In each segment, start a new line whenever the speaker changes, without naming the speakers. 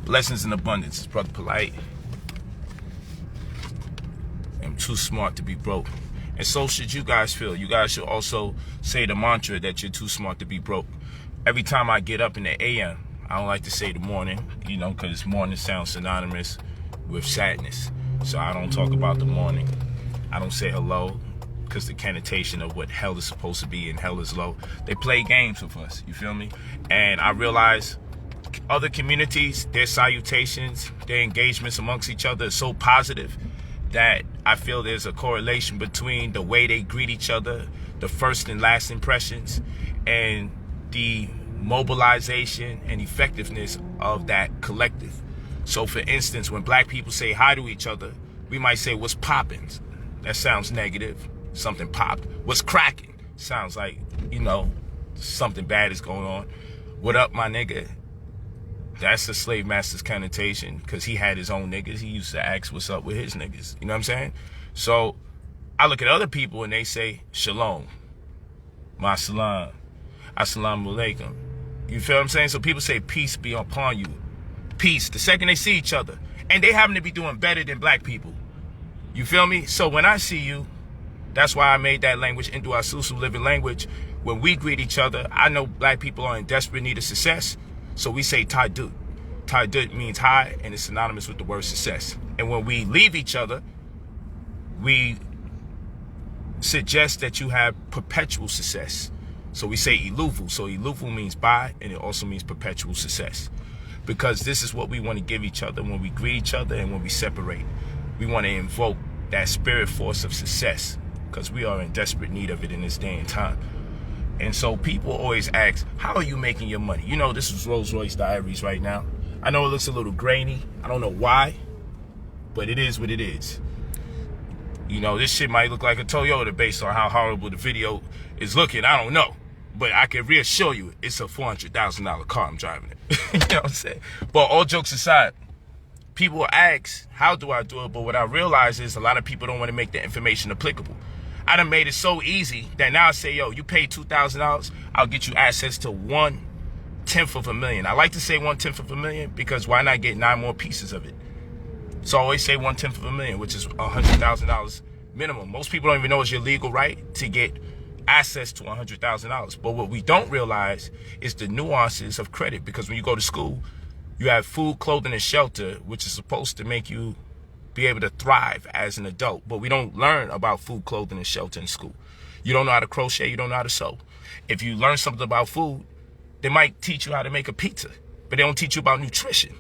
Blessings in abundance. It's Brother Polight. I'm too smart to be broke. And so should you guys feel. You guys should also say the mantra that you're too smart to be broke. Every time I get up in the AM, I don't like to say the morning, because morning sounds synonymous with sadness. So I don't talk about the morning. I don't say hello, because the connotation of what hell is supposed to be and hell is low. They play games with us, you feel me? And I realize other communities, their salutations, their engagements amongst each other is so positive that I feel there's a correlation between the way they greet each other, the first and last impressions, and the mobilization and effectiveness of that collective. So for instance, when black people say hi to each other, we might say, what's poppin'? That sounds negative. Something popped. What's cracking? Sounds like, something bad is going on. What up, my nigga? That's the slave master's connotation, because he had his own niggas. He used to ask what's up with his niggas. You know what I'm saying? So I look at other people and they say, shalom, ma salam, assalamu alaikum. You feel what I'm saying? So people say, peace be upon you. Peace, the second they see each other. And they happen to be doing better than black people. You feel me? So when I see you, that's why I made that language into our Susu living language. When we greet each other, I know black people are in desperate need of success. So we say Taidut. Taidut means hi, and it's synonymous with the word success. And when we leave each other, we suggest that you have perpetual success. So we say Iluvu. So Iluvu means bye, and it also means perpetual success. Because this is what we want to give each other when we greet each other and when we separate. We want to invoke that spirit force of success, because we are in desperate need of it in this day and time. And so people always ask, how are you making your money? This is Rolls Royce Diaries right now. I know it looks a little grainy. I don't know why, but it is what it is. This shit might look like a Toyota based on how horrible the video is looking. I don't know. But I can reassure you, it's a $400,000 car I'm driving it. You know what I'm saying? But all jokes aside, people ask, how do I do it? But what I realize is a lot of people don't want to make the information applicable. I done made it so easy that now I say, yo, you pay $2,000, I'll get you access to 1/10 of a million. I like to say 1/10 of a million because why not get 9 more pieces of it? So I always say 1/10 of a million, which is $100,000 minimum. Most people don't even know it's your legal right to get access to $100,000. But what we don't realize is the nuances of credit, because when you go to school, you have food, clothing, and shelter, which is supposed to make you be able to thrive as an adult. But we don't learn about food, clothing, and shelter in school. You don't know how to crochet, you don't know how to sew. If you learn something about food, they might teach you how to make a pizza, but they don't teach you about nutrition.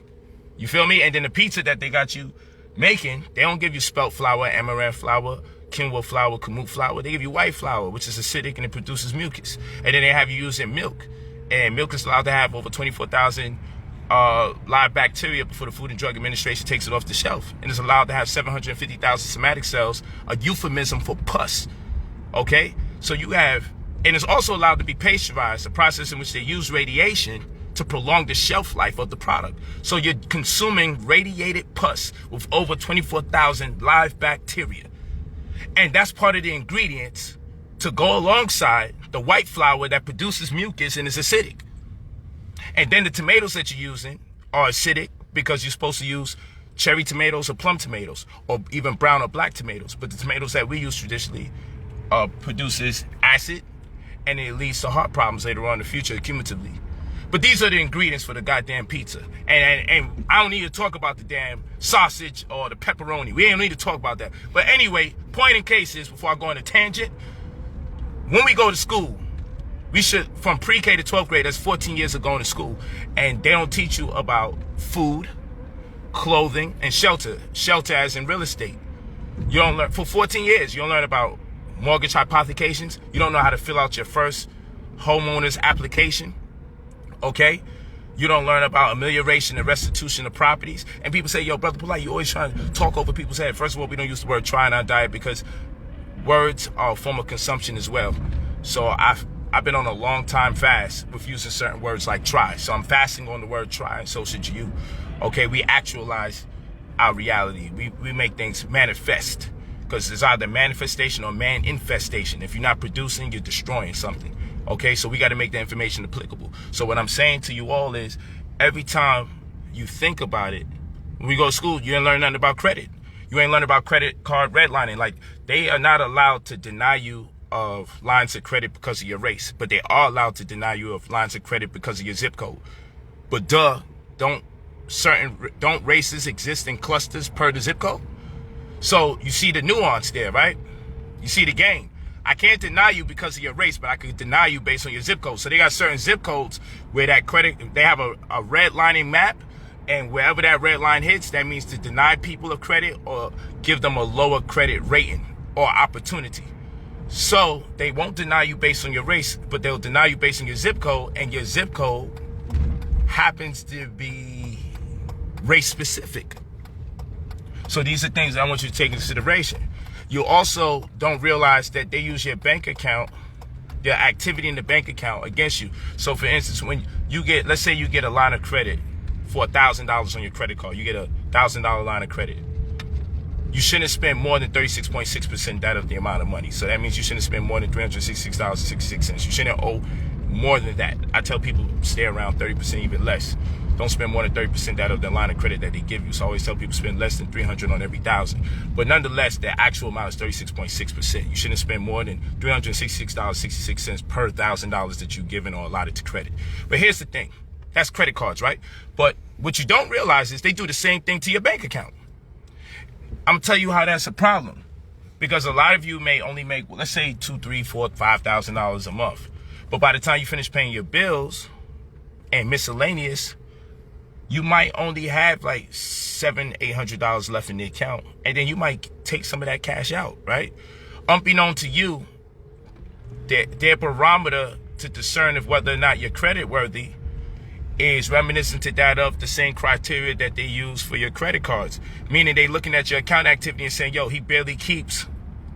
You feel me? And then the pizza that they got you making, they don't give you spelt flour, amaranth flour, quinoa flour, kamut flour. They give you white flour, which is acidic and it produces mucus. And then they have you using milk. And milk is allowed to have over 24,000 live bacteria before the Food and Drug Administration takes it off the shelf. And it's allowed to have 750,000 somatic cells, a euphemism for pus. Okay? So you have, and it's also allowed to be pasteurized, a process in which they use radiation to prolong the shelf life of the product. So you're consuming radiated pus with over 24,000 live bacteria. And that's part of the ingredients to go alongside the white flour that produces mucus and is acidic. And then the tomatoes that you're using are acidic because you're supposed to use cherry tomatoes or plum tomatoes or even brown or black tomatoes. But the tomatoes that we use traditionally produces acid, and it leads to heart problems later on in the future cumulatively. But these are the ingredients for the goddamn pizza. And I don't need to talk about the damn sausage or the pepperoni. We don't need to talk about that. But anyway, point in case is, before I go on a tangent, when we go to school, we should, from pre-K to 12th grade, that's 14 years of going to school, and they don't teach you about food, clothing, and shelter. Shelter as in real estate. You don't learn, for 14 years, you don't learn about mortgage hypothecations. You don't know how to fill out your first homeowner's application. Okay? You don't learn about amelioration and restitution of properties. And people say, yo, Brother Polight, you always trying to talk over people's head. First of all, we don't use the word try in our diet because words are a form of consumption as well. So I've been on a long time fast with using certain words like try. So I'm fasting on the word try, and so should you. Okay, we actualize our reality. We make things manifest, because it's either manifestation or man-infestation. If you're not producing, you're destroying something. Okay, so we got to make the information applicable. So what I'm saying to you all is, every time you think about it, when we go to school, you ain't learn nothing about credit. You ain't learn about credit card redlining. Like, they are not allowed to deny you of lines of credit because of your race, but they are allowed to deny you of lines of credit because of your zip code. But don't races exist in clusters per the zip code? So you see the nuance there, right? You see the game. I can't deny you because of your race, but I could deny you based on your zip code. So they got certain zip codes where that credit, they have a redlining map, and wherever that red line hits, that means to deny people of credit or give them a lower credit rating or opportunity. So they won't deny you based on your race, but they'll deny you based on your zip code, and your zip code happens to be race specific. So these are things that I want you to take into consideration. You also don't realize that they use your bank account, their activity in the bank account, against you. So for instance, when you get, let's say you get a line of credit for $1,000 on your credit card, you get a $1,000 line of credit. You shouldn't spend more than 36.6% that of the amount of money. So that means you shouldn't spend more than $366.66. You shouldn't owe more than that. I tell people stay around 30%, even less. Don't spend more than 30% that of the line of credit that they give you. So I always tell people spend less than $300 on every $1,000. But nonetheless, the actual amount is 36.6%. You shouldn't spend more than $366.66 per $1,000 that you've given or allotted to credit. But here's the thing. That's credit cards, right? But what you don't realize is they do the same thing to your bank account. I'm gonna tell you how that's a problem. Because a lot of you may only make, let's say $2,000, $3,000, $4,000, $5,000 a month. But by the time you finish paying your bills and miscellaneous, you might only have like $700, $800 left in the account. And then you might take some of that cash out, right? Unbeknown to you, their barometer to discern if whether or not you're credit worthy is reminiscent to that of the same criteria that they use for your credit cards. Meaning they looking at your account activity and saying, yo, he barely keeps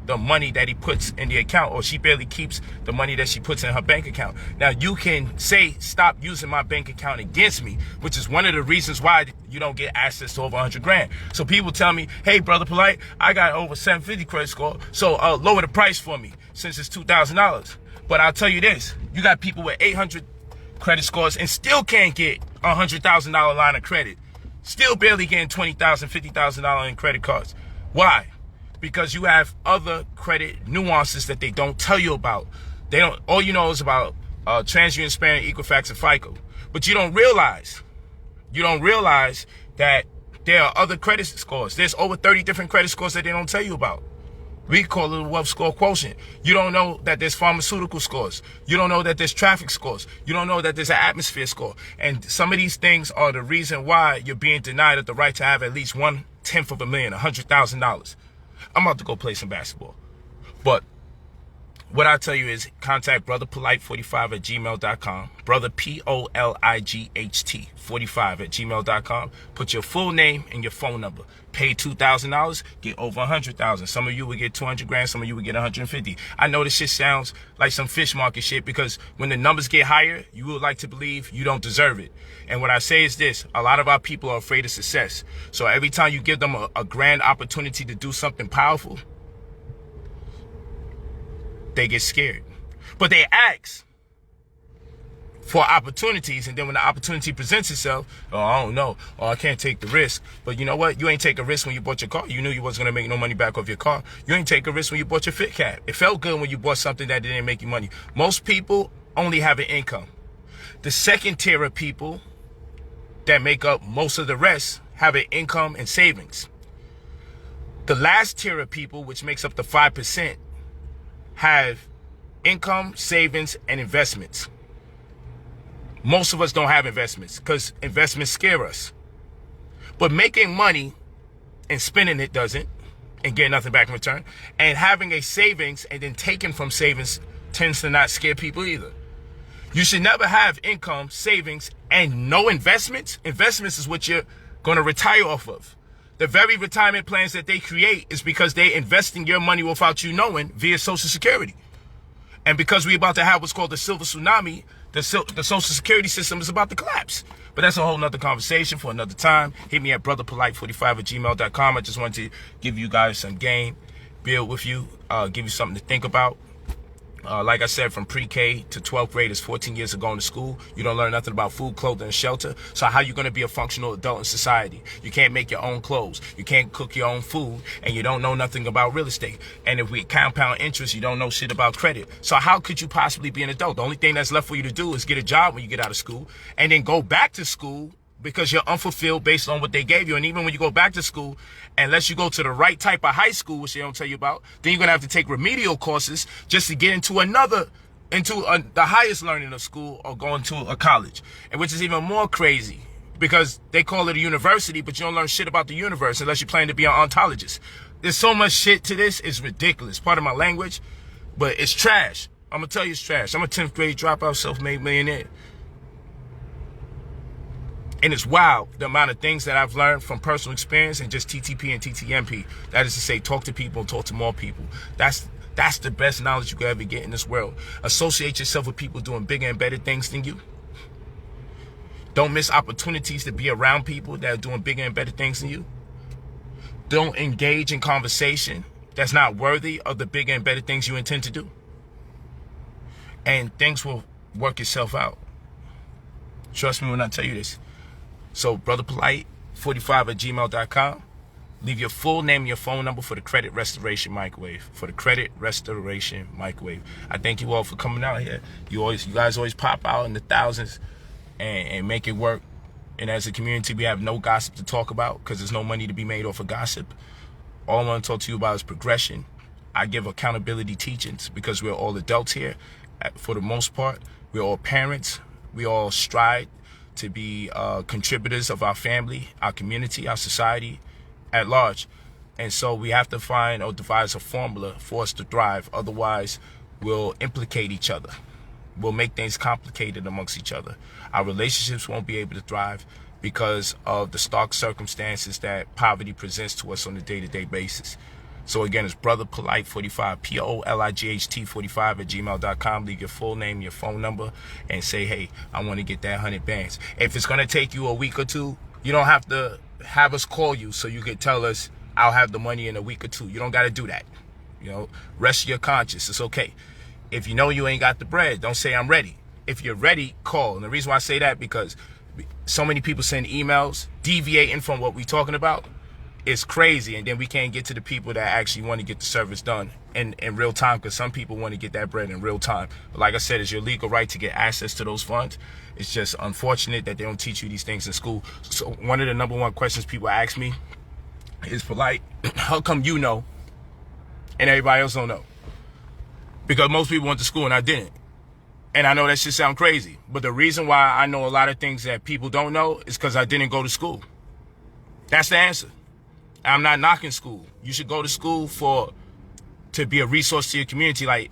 the money that he puts in the account, or she barely keeps the money that she puts in her bank account. Now you can say, stop using my bank account against me, which is one of the reasons why you don't get access to over 100 grand. So people tell me, hey, Brother Polight, I got over 750 credit score, so lower the price for me since it's $2,000. But I'll tell you this, you got people with 800 credit scores and still can't get a $100,000 line of credit. Still barely getting $20,000, $50,000 in credit cards. Why? Because you have other credit nuances that they don't tell you about. They don't. All you know is about TransUnion, Span, Equifax, and FICO. But you don't realize that there are other credit scores. There's over 30 different credit scores that they don't tell you about. We call it a wealth score quotient. You don't know that there's pharmaceutical scores. You don't know that there's traffic scores. You don't know that there's an atmosphere score. And some of these things are the reason why you're being denied of the right to have at least $1/10,000, $100,000. I'm about to go play some basketball. But what I tell you is contact brotherpolight45@gmail.com. Brother POLIGHT 45@gmail.com. Put your full name and your phone number. Pay $2,000, get over 100,000. Some of you would get 200 grand, some of you would get 150. I know this shit sounds like some fish market shit, because when the numbers get higher, you would like to believe you don't deserve it. And what I say is this, a lot of our people are afraid of success. So every time you give them a grand opportunity to do something powerful, they get scared. But they ask for opportunities, and then when the opportunity presents itself, oh, I don't know, oh, I can't take the risk. But you know what? You ain't take a risk when you bought your car. You knew you wasn't gonna make no money back off your car. You ain't take a risk when you bought your fit cap. It felt good when you bought something that didn't make you money. Most people only have an income. The second tier of people that make up most of the rest have an income and savings. The last tier of people, which makes up the 5%, have income, savings, and investments. Most of us don't have investments because investments scare us. But making money and spending it doesn't, and getting nothing back in return. And having a savings and then taking from savings tends to not scare people either. You should never have income, savings, and no investments. Investments is what you're going to retire off of. The very retirement plans that they create is because they invest in your money without you knowing via Social Security. And because we're about to have what's called the silver tsunami, the Social Security system is about to collapse. But that's a whole nother conversation for another time. Hit me at brotherpolight45@gmail.com. I just wanted to give you guys some game, build with you, give you something to think about. Like I said, from pre-K to 12th grade is 14 years of going to school. You don't learn nothing about food, clothing, and shelter. So how you going to be a functional adult in society? You can't make your own clothes. You can't cook your own food. And you don't know nothing about real estate. And if we compound interest, you don't know shit about credit. So how could you possibly be an adult? The only thing that's left for you to do is get a job when you get out of school. And then go back to school because you're unfulfilled based on what they gave you. And even when you go back to school, unless you go to the right type of high school, which they don't tell you about, then you're going to have to take remedial courses just to get into the highest learning of school or go into a college. And which is even more crazy because they call it a university, but you don't learn shit about the universe unless you plan to be an ontologist. There's so much shit to this. It's ridiculous. Part of my language, but it's trash. I'm going to tell you it's trash. I'm a 10th grade dropout, self-made millionaire. And it's wild, the amount of things that I've learned from personal experience and just TTP and TTMP. That is to say, talk to people and talk to more people. That's the best knowledge you could ever get in this world. Associate yourself with people doing bigger and better things than you. Don't miss opportunities to be around people that are doing bigger and better things than you. Don't engage in conversation that's not worthy of the bigger and better things you intend to do. And things will work itself out. Trust me when I tell you this. So, brotherpolight45@gmail.com. Leave your full name and your phone number for the credit restoration microwave. For the credit restoration microwave. I thank you all for coming out here. You guys always pop out in the thousands and make it work. And as a community, we have no gossip to talk about because there's no money to be made off of gossip. All I want to talk to you about is progression. I give accountability teachings because we're all adults here. For the most part, we're all parents. We all strive to be contributors of our family, our community, our society at large. And so we have to find or devise a formula for us to thrive. Otherwise, we'll implicate each other. We'll make things complicated amongst each other. Our relationships won't be able to thrive because of the stark circumstances that poverty presents to us on a day-to-day basis. So again, it's brotherpolight45, POLIGHT45@gmail.com. Leave your full name, your phone number, and say, hey, I want to get that 100 bands. If it's going to take you a week or two, you don't have to have us call you so you can tell us, I'll have the money in a week or two. You don't got to do that. You know, rest your conscience. It's okay. If you know you ain't got the bread, don't say I'm ready. If you're ready, call. And the reason why I say that, because so many people send emails deviating from what we're talking about. It's crazy, and then we can't get to the people that actually want to get the service done in real time, because some people want to get that bread in real time. But like I said, it's your legal right to get access to those funds. It's just unfortunate that they don't teach you these things in school. So one of the number one questions people ask me is, Polight, how come you know and everybody else don't know? Because most people went to school and I didn't. And I know that shit sound crazy, but the reason why I know a lot of things that people don't know is because I didn't go to school. That's the answer. I'm not knocking school. You should go to school to be a resource to your community. Like,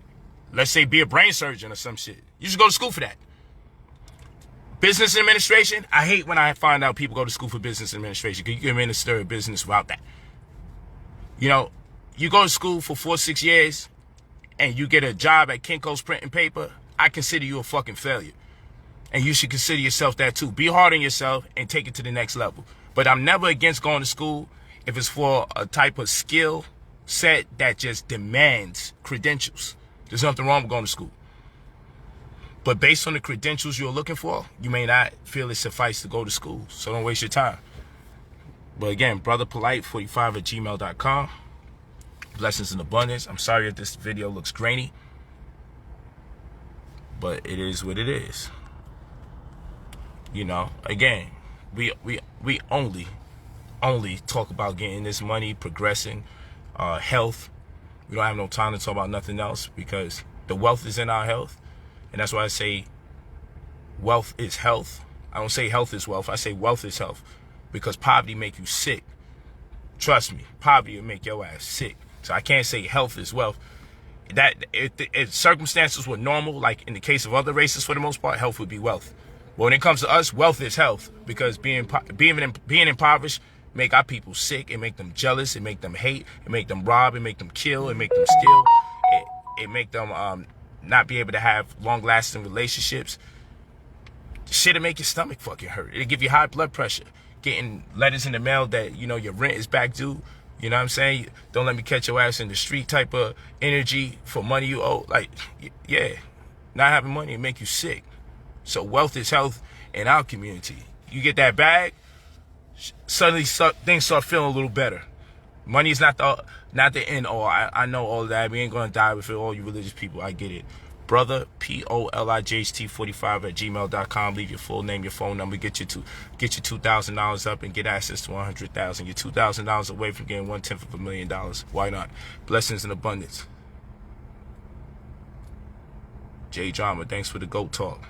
let's say, be a brain surgeon or some shit. You should go to school for that. Business administration, I hate when I find out people go to school for business administration, because you can minister a business without that. You know, you go to school for 4-6 years and you get a job at Kinko's Printing Paper, I consider you a fucking failure. And you should consider yourself that too. Be hard on yourself and take it to the next level. But I'm never against going to school if it's for a type of skill set that just demands credentials. There's nothing wrong with going to school. But based on the credentials you're looking for, you may not feel it suffice to go to school. So don't waste your time. But again, brotherpolight45@gmail.com. Blessings in abundance. I'm sorry if this video looks grainy, but it is what it is. You know, again, we only talk about getting this money, progressing, health. We don't have no time to talk about nothing else, because the wealth is in our health. And that's why I say wealth is health. I don't say health is wealth. I say wealth is health, because poverty make you sick. Trust me, poverty will make your ass sick. So I can't say health is wealth. That if circumstances were normal, like in the case of other races for the most part, health would be wealth. But when it comes to us, wealth is health, because being impoverished make our people sick. It make them jealous. It make them hate. It make them rob. It make them kill. It make them steal. It make them not be able to have long-lasting relationships. Shit'll make your stomach fucking hurt. It'll give you high blood pressure. Getting letters in the mail that, you know, your rent is back due. You know what I'm saying? Don't let me catch your ass in the street type of energy for money you owe. Like, yeah, not having money will make you sick. So wealth is health in our community. You get that bag, suddenly things start feeling a little better. Money is not the end all. I know all that. We ain't gonna die with it. All you religious people, I get it. Brother, POLIGHT45@gmail.com. Leave your full name, your phone number. Get your $2,000 up and get access to 100,000. You're $2,000 away from getting 1/10 of $1 million. Why not? Blessings in abundance. J Drama, thanks for the GOAT talk.